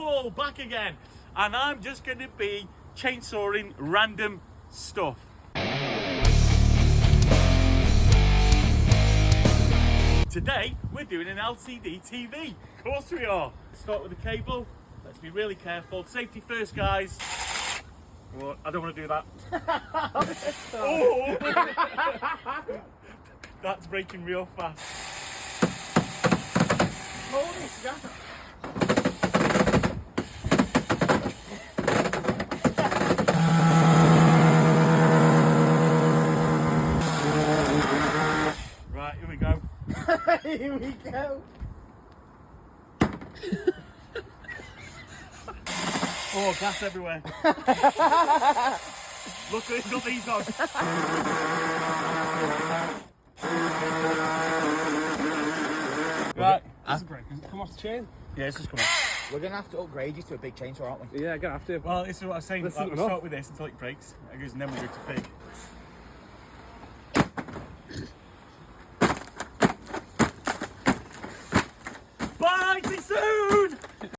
Paul back again, and I'm just going to be chainsawing random stuff. Today we're doing an LCD TV. Of course we are. Start with the cable. Let's be really careful. Safety first, guys. Oh, I don't want to do that. Oh! That's breaking real fast. Holy crap. Right, here we go. Here we go. Oh, gas everywhere. Look, it's got these on. Right. This is break. Does it come off the chain? Yeah, it's just come on. We're going to have to upgrade you to a big chainsaw, aren't we? Yeah, gonna have to. Well, this is what I was saying. Let's Like, look we'll it up. start with this until it breaks, and then we go to big.